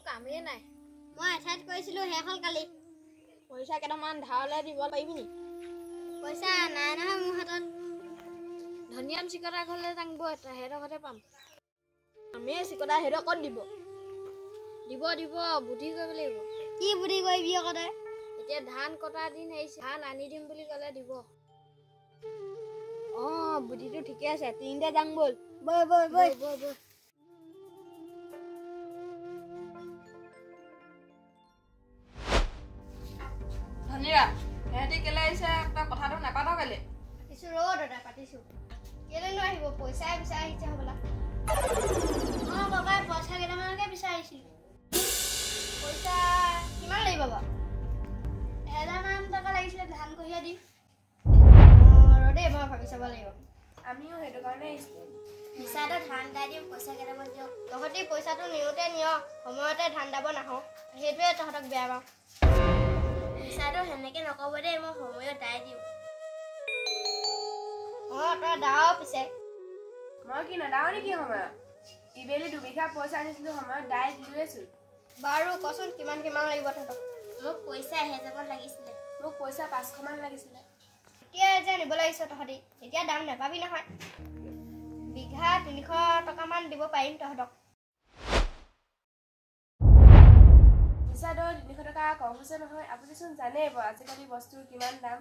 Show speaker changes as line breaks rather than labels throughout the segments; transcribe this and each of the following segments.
কামেই নাই
মই এঠাইত কৈছিলো হেখন কালি
পইচা কেইটামান ধাৰলৈ দিব পাৰিবি নি
পইচা নাই নহয় মোৰ হাতত
ধনিয়াম চিকটা ঘৰলৈ যাংব সিহঁতৰ ঘৰতে পাম আমি চিকটা সিহঁতক ক'ত দিব দিব দিব বুদ্ধি কৰিব লাগিব
কি বুদ্ধি কৰিবি আকৌ তই
এতিয়া ধান কটা দিন আহিছে ধান আনি দিম বুলি ক'লে দিব বুদ্ধিটো ঠিকে আছে তিনিটা যাং ব'ল
বৈ বৈ বৈ
বৈ বৈ
ধনিয়া সিহঁতি কেলে আহিছে তই কথাটো নাপাত কেলে
পাতিছো দাদা পাতিছো কেলেনো আহিব পইচাই বিচাৰি আহিছে হ'বলা বাবাই পইচা কেইটামানকে বিচাৰিছিল পইচা কিমান লাগিব বাৰু 1000 টকা লাগিছিলে ধান কঢ়িয়া দিম ৰদে মই ভাবি চাব লাগিব
আমিও সেইটো কাৰণে আহিছিলোঁ
মিছাতে ধান দাই দিম পইচা কেইটামান দিয়ক তহঁতি পইচাটো নিওঁতে নিয়ক সময়তে ধান দাব নাহক সেইটোৱে তহঁতক বেয়া পাওঁ মিছাটো সেনেকে নক'ব দেই মই সময়ত দাই দিম তই দাও পিছে
মই কি নাদাও নেকি সময়ত ইবেলি 2 বিঘা পইচা আনিছিলোঁ সময়ত দাই দিলোৱেচোন
বাৰু কচোন কিমান লাগিব তহঁতক মোক পইচা 1000 মান লাগিছিলে
মোক পইচা 500 মান লাগিছিলে
এতিয়া যে নিব লাগিছে তহঁতি এতিয়া দাম নাপাবি নহয় বিঘা 300 টকামান দিব পাৰিম তহঁতক
পইচা দৰ 300 টকা কম হৈছে নহয় আপুনিচোন জানে আজিকালি বস্তুৰ কিমান দাম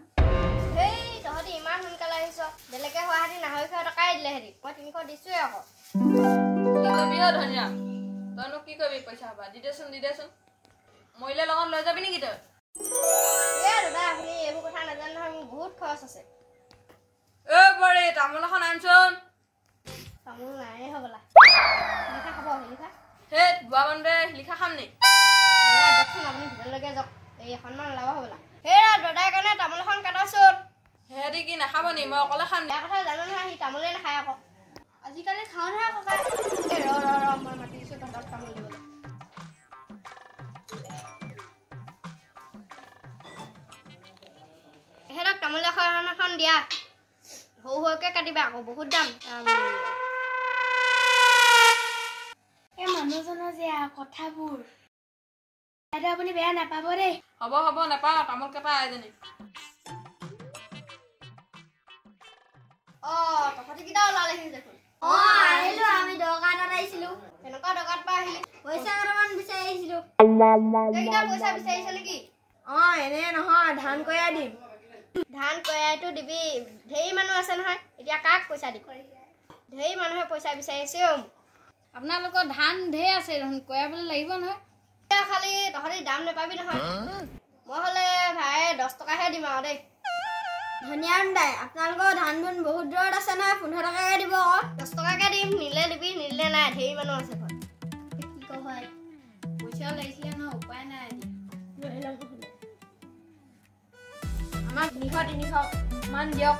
হেই তহঁতি ইমান সোনকালে আহিছ বেলেগে হোৱা হাতি 900 টকাই দিলে হেৰি মই 300 দিছোৱে আকৌ
কি কৰিবি ধনিয়া তইনো কি কৰিবি পইচা পাবা দিদেচোন মৰিলে লগত লৈ যাবি নেকি তই
দাদা আপুনি এইবোৰ কথা নাজানে নহয় মোৰ বহুত খৰচ আছে
বৰে তামোল এখন আনচোন
তামোল নাই হ'বলা লিখা খাব লিখা
হে বুৱা বন্ধে লিখা খাম নি
যাওকচোন আপুনি ভিতৰলৈকে যাওক এই এখনমান ওলাব হ'বলা হেই দাদাৰ কাৰণে তামোল এখন কাটাচোন
সিহঁতি কি নাখাব নি মই অকলে খাম
বেয়া কথা জানো নহয় সি তামোলেই নাখায় আকৌ আজিকালি খাওঁ নহয় ককাই মই মাতি দিছোঁ তহঁতক তামোল দিবলৈ এহেঁতক তামোল এখন দিয়া সৰুকৈ কাটিবা আকৌ বহুত দাম এই মানুহজনৰ যে কথাবোৰ আপুনি বেয়া নাপাব দেই
হ'ব নাপাওঁ তামোল কেইটা এজনী
তহঁতি কেইটা ওলালেহি দেখোন আহিলো আমি দৰকাৰ এটাত আহিছিলো তেনেকুৱা দৰকাৰত পৰা আহিলি পইচা কেইটামান বিচাৰি আহিছিলো পইচা বিচাৰিছ নেকি
এনে নহয় ধান কঢ়িয়াই দিম
ধান কঢ়িয়াইতো দিবি ঢেৰ মানুহ আছে নহয় এতিয়া কাক পইচা দিম ঢেৰ মানুহে পইচা বিচাৰিছে
আপোনালোকৰ ধান ঢেৰ আছে দেখোন কঢ়িয়াবলৈ লাগিব নহয়
খালি তহঁতি দাম নাপাবি নহয় মই হ'লে ভাই 10 টকাহে দিম আৰু দেই ধনিয়া দাই আপোনালোকৰ ধান ধুন বহুত দূৰত আছে নহয় 15 টকাকে দিব আকৌ 10 টকাকে দিম নিলে দিবি নিলে নাই ঢেৰ মানুহ আছে ঘৰত কি কয় হয়
পইচা লাগিছিলে নহয় উপায় নাই আমাক 300 মান দিয়ক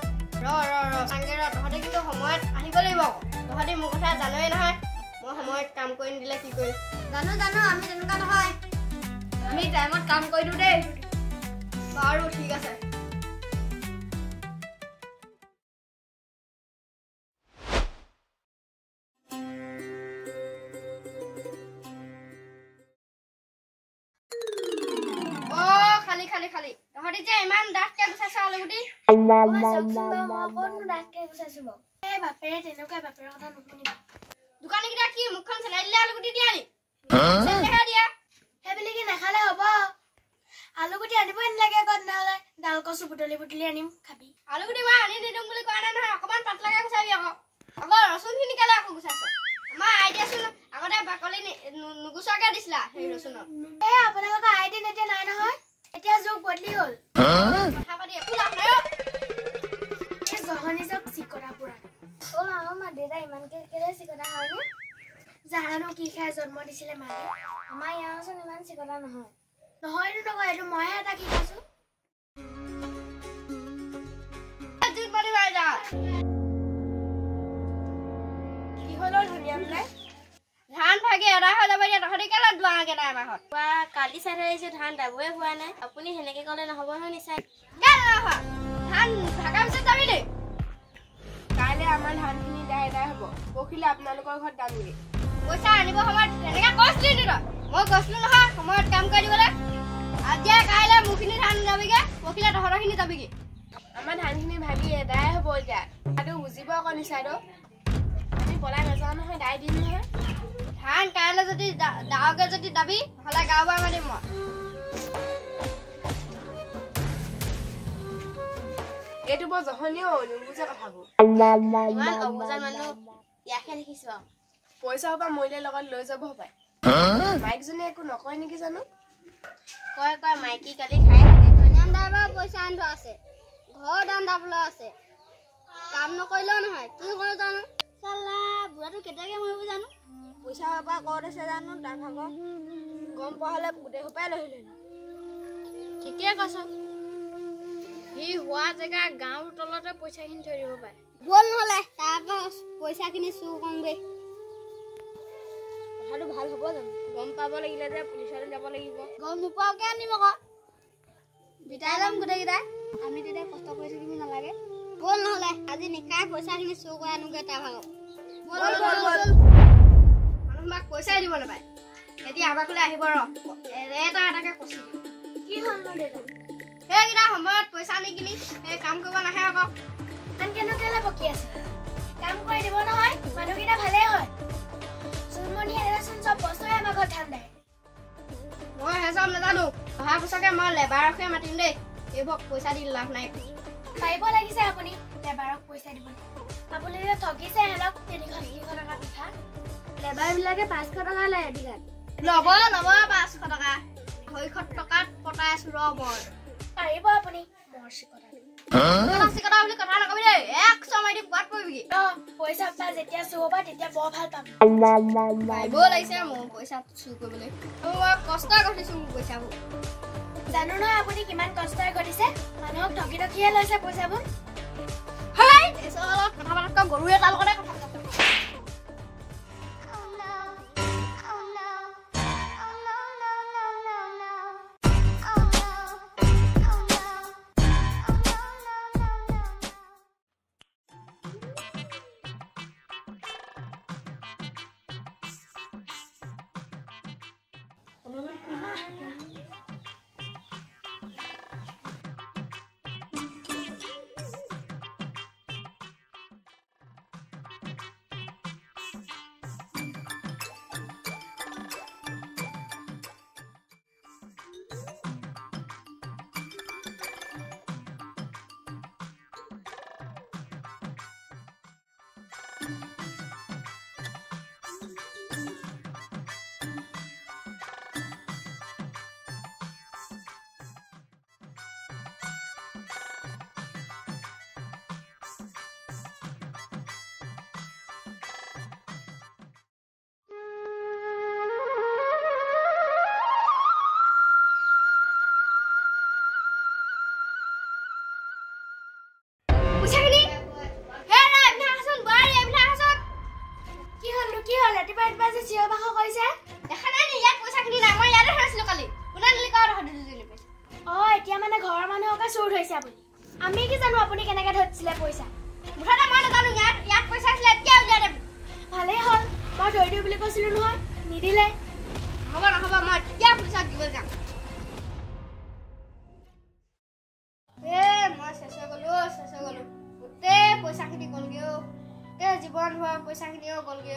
চাংগে তহঁতে কিন্তু সময়ত আহিব লাগিব তহঁতি মোৰ কথা জানই নহয় মই সময়ত কাম কৰি নিদিলে কি কৰিম জানো আমি তেনেকুৱা নহয়
আমি টাইমত কাম কৰি দিওঁ দেই
বাৰু ঠিক আছে খালি তহঁতি যে ইমান ডাঠকে গুচাইছ আলুগুটি বাপেৰে তেনেকুৱা বাপেৰৰ কথা নুশুনিবা দোকানীকেইটা কি মুখখন চেলাই দিলে আলুগুটি দিয়া নি দিয়া সেইবুলি কি নাখালে হ'ব আলুগুটি আনিবই নালাগে আকৌ নহ'লে ডাল কচু বুটলি আনিম খাবি আলুগুটি মই আনি নিদিম বুলি কোৱা নাই নহয় অকণমান পাতলাকে গুচাবি আকৌ ৰচুনখিনি কেলে আকৌ গুচাইছ আমাৰ আইডিয়াচোন আগতে বাকলি নুগুচোৱাকে দিছিলা সেই ৰচুনত আপোনালোকৰ আইডিয়া এতিয়া নাই নহয় এতিয়া যুগ বদলি হ'ল কথা পাতি একো লাভ নাই জহনি যক চিকৰা পুৰা মা দেউতা ইমানকে কেলে চিকৰা হয়নে জানো কি খাই জন্ম দিছিলে মাকে আমাৰ ইয়াৰচোন ইমান চিকৰা নহয়তো নহয় এইটো মইহে এটা কি খাইছো কি হলো ধনিয়া বোলে ধান ভাগি এৰা হৈ যাব এতিয়া তহঁতি কেলে দুৱাগে নাই মাহত কালি চাই আহিছো ধান দাবই হোৱা নাই আপুনি সেনেকে ক'লে নহ'ব নহয় নিচাই ধান ভাগা পিছত যাবি দেই
কাইলৈ আমাৰ ধানখিনি দাই হ'ব পৰহিলে আপোনালোকৰ ঘৰত দামগে
পইচা আনিব সময়ত তেনেকে কৈছিলি নি তই মই কৈছিলো নহয় সময়ত কাম কৰি দিবলৈ আজি কাইলৈ মুখিনি ধান যাবিগে পখিলে তহঁতৰখিনি যাবিগে
আমাৰ ধানখিনি ভাগি এদাই হ'ব এতিয়া আৰু বুজিব আকৌ নিচাইদেউ আমি পলাই নাযাওঁ নহয় দাই দিম নহয়
ধান কাইলৈ যদি ডাঙৰকে যদি দাবি হ'লে গাঁও মাৰিম মই
এইটো বৰ জহনীয় নুবুজা কথাবোৰ
ইমান অবুজান মানুহ ইয়াকে দেখিছো
পইচা হ'ব মৰিলে লগত লৈ যাব পায় মাইকজনী একো নকয় নেকি জানো
কয় কয় মাইকী কালি খাই থাকে ধনিয়ান দাইবা পইচা আনি থোৱা আছে ঘৰ দান দাবলৈ আছে কাম নকৰিলেও নহয় কি কৰোঁ জানো চালা বুঢ়াটো কেতিয়াকে মৰিব জানো পইচা পৰা ক'ত আছে জানো তাৰ ভাগৰ গম পোৱা হ'লে গোটেই সোপাই লৈ আহিলে
ঠিকে কৈছ সি হোৱা জেগা গাঁৱৰ তলতে পইচাখিনি থৈ দিব পাৰে
বল নহ'লে তাৰপৰা পইচাখিনি চুৰ কৰোঁগৈ
কথাটো ভাল হ'ব জানো গম পাব লাগিলে যে পুলিচলৈ যাব লাগিব
গম নোপোৱাকৈ আনিম আকৌ বিটাই যাম গোটেইকেইটাই আমি তেতিয়া কষ্ট কৰি থাকিব নালাগে বল নহ'লে আজি নিশাই পইচাখিনি চুৰ কৰি আনোগৈ তাৰ ভাগৰ মানুহক পইচাই দিব নাপায় এতিয়া আমাৰ ফালে আহিব ৰ এটা এটাকে কচি
কি হ'ল ন দেউতা
সেইকেইটা সময়ত পইচা নিকিনি সেই কাম কৰিব নাহে আকৌ
আন কেনেকৈ বকি আছে কাম কৰি দিব নহয় মানুহকেইটা ভালেই হয় চুৰমণি এনেচোন চব বস্তুৱে আমাৰ ঘৰত ধান দেয়
মই সেইচব নাজানো অহা বছৰকে মই লেবাৰকে মাতিম দেই এইবোৰ পইচা দি লাভ নাই
পাৰিব লাগিছে আপুনি লেবাৰক পইচা দিব আপুনি যে ঠগিছে সিহঁতক 300-300 টকা পিঠা
লেবাৰবিলাকে 500 টকা লয় এদিনত
ল'ব 500 টকা 600 টকাত পতাই আছো ৰ মই
পাৰিব আপুনি মোৰ চিকটা
চিকটা বুলি কথা নকবি দেই 100 মাৰি দি পোৱাত পৰিবিগি
পইচা পাই যেতিয়া চুৰ হ'ব তেতিয়া বৰ ভাল পাম
পাৰিব লাগিছে মোৰ পইচা চুৰ কৰিবলৈ মই কষ্ট কৰিছো মোৰ পইচাবোৰ
জানো নহয় আপুনি কিমান কষ্টৰে ঘটিছে মানুহক ঠগি ঠগিয়ে লৈছে পইচাবোৰ
হেই এসলত কথা পাতক গৰু এটা লগতে কথা পাতক
আমি কি জানো আপুনি কেনেকৈ ধৰিছিলে পইচা
মুঠতে মই নাজানো ইয়াত পইচা আছিলে এতিয়া উলিয়াই দেবি
ভালেই হ'ল মই ধৰি দিওঁ বুলি কৈছিলোঁ নহয় নিদিলে
হ'ব নহ'ব মই এতিয়া পইচা দিব যাম মই চেষ্টা গ'লো গোটেই পইচাখিনি গ'লগৈ গোটেই জীৱন হোৱা পইচাখিনিও গ'লগৈ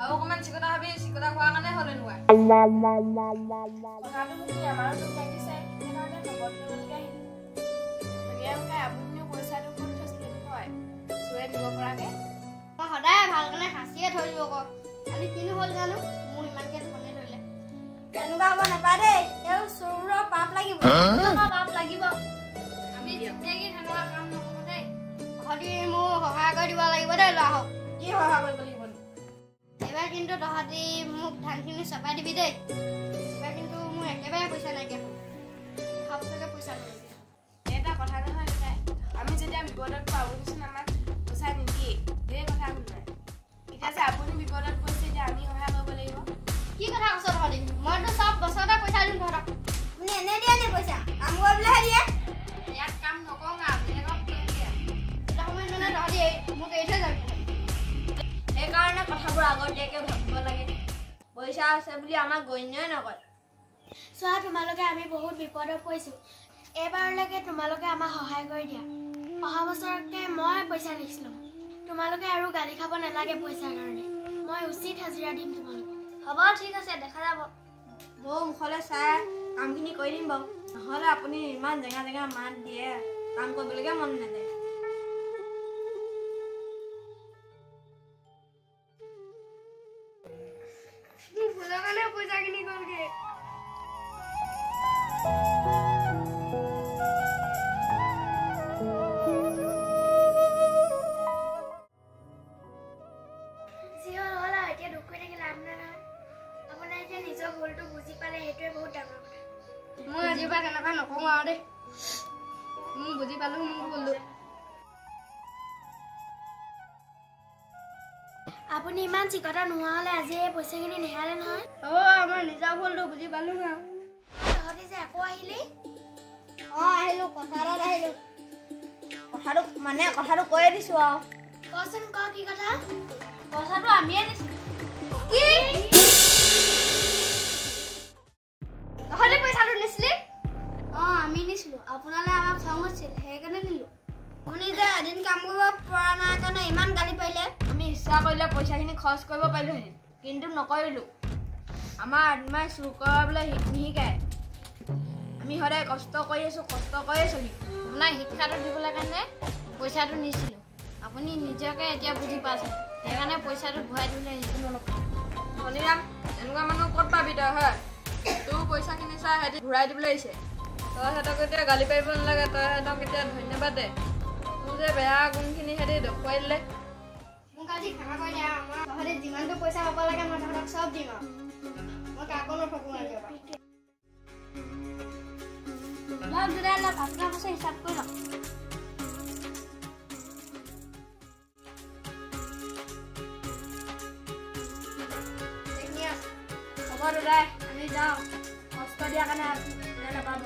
আৰু অকণমান চিকটা ভাবি চিকটা খোৱাৰ কাৰণে হ'ল এনেকুৱা
কথাটো শুনি আমাৰো দুখ লাগিছে সেইকাৰণে খবৰ দিবলগীয়া আহিলোঁ ধুনীয়াকৈ আপুনিও পইচাটো ক'ত থৈছিলে নহয় চুৰে দিব পৰাকৈ
মই সদায় ভাল কাৰণে সাঁচিয়ে থৈ দিব আকৌ আজি কিনো হ'ল জানো মোৰ ইমানকৈ ফোনে ধৰিলে তেনেকুৱা হ'ব নাপায় দেই তেওঁ চোৰৰ পাপ লাগিব পাপ লাগিব আমি যেতিয়াকৈ তেনেকুৱা কাম নকৰোঁ দেই তহঁতি মোক সহায় কৰি দিব লাগিব দেই ল'ৰাহঁত
কি সহায় কৰিব লাগিব
এইবাৰ কিন্তু তহঁতি মোক ধানখিনি চপাই দিবি দেই এইবাৰ কিন্তু মোৰ একেবাৰে পইচা নাইকিয়া হ'ল সবচকে পইচা লৈ
এটা কথা নহয় তাই আমি যেতিয়া বিপদত পাওঁ কিছুমান আমাক পইচা নিদিয়ে সেই কথা শুনাই এতিয়া যে আপুনি বিপদত পৰিছে এতিয়া আমি সহায় কৰিব লাগিব
কি কথা কৈছ তহঁতি মইতো চব বছৰতে পইচা দিম তহঁতক আপুনি এনে দিয়ে নি পইচা কাম কৰিবলৈহে দিয়ে ইয়াত কাম নকওঁ বেলেগক দিয়ে এটা সময়ত মানে তহঁতি মোক এৰি থৈ যাবি সেইকাৰণে কথাবোৰ আগতীয়াকৈ ভাবিব লাগে
পইচা আছে বুলি আমাক গণ্যই নকৰে।
চোৱা তোমালোকে আমি বহুত বিপদত পৰিছোঁ। এইবাৰলৈকে তোমালোকে আমাক সহায় কৰি দিয়া। অহা বছৰকে মই পইচা নিছিলোঁ। তোমালোকে আৰু গালি খাব নালাগে পইচাৰ কাৰণে। মই উচিত হাজিৰা দিম তোমালোকক।
হ'ব ঠিক আছে, দেখা যাব। বৌ মুখলৈ চাই কামখিনি কৰি দিম বাৰু। নহ'লে আপুনি ইমান জেগা জেগা মাত দিয়ে, কাম কৰিবলৈকে মন নাযায়।
মোৰ ভুলৰ কাৰণে পইচাখিনি গ'লগৈ। যি হ'ল হ'ল আৰু এতিয়া দুখ কৰি থাকি লাভ নাই নহয়। আপোনাৰ এতিয়া নিজৰ ভুলটো বুজি পালে সেইটোৱে বহুত ডাঙৰ কথা।
মই আজিৰ পৰা তেনেকুৱা নকওঁ আৰু দেই। মই বুজি পালোঁ মোৰ ভুলটো।
আপুনি ইমান চিকতা নোহোৱা হ'লে আজি এই পইচাখিনি নেহালে নহয়।
আমাৰ নিজৰ ভুলটো বুজি পালোঁ আৰু।
তহঁতি যে আকৌ আহিলি।
আহিলোঁ, কথা এটাত আহিলোঁ। কথাটো কৈয়ে দিছোঁ আৰু।
কচোন ক কি কথা?
পইচাটো আমিয়ে দিছোঁ।
কি?
তহঁতি পইচাটো নিছিলি?
আমি নিছিলোঁ। আপোনালৈ আমাক খং হৈছিল সেইকাৰণে নিলোঁ।
আপুনি যে এদিন কাম কৰিব পৰা নাই কাৰণে ইমান গালি পাৰিলে। আমি ইচ্ছা কৰিলে পইচাখিনি খৰচ কৰিব পাৰিলোহেঁতেন, কিন্তু নকৰিলোঁ। আমাৰ আত্মাই চুৰ কৰাবলৈ নিশিকায়। আমি সদায় কষ্ট কৰি আছোঁ, কষ্ট কৰিয়ে চলিম। আপোনাক শিক্ষাটো দিবলৈ কাৰণে পইচাটো নিছিলোঁ। আপুনি নিজকে এতিয়া বুজি পাইছে, সেইকাৰণে পইচাটো ঘূৰাই দিলে সেইটো নল'ব।
শনিৰাম, এনেকুৱা মানুহ ক'ত পাবি তই হয়? তোৰ পইচাখিনি চাই সিহঁতি ঘূৰাই দিবলৈ আহিছে। তই সিহঁতক এতিয়া গালি পাৰিব নালাগে, তই সিহঁতক এতিয়া ধন্যবাদ দে। তোৰ যে বেয়া গুণখিনি সিহঁতি দেখুৱাই দিলে।
মোক আজি খানা কৰি দিয়া। তহঁতি যিমানটো পইচা পাব লাগে মই তহঁতক চব দিম আৰু। মই কাকো নঠগো আজিৰ পৰা।
আপোনাৰ পইচা হিচাপ কৰি লওক। হ'ব দাদাই, আমি যাওঁ। কষ্ট দিয়াৰ কাৰণে নাপাব।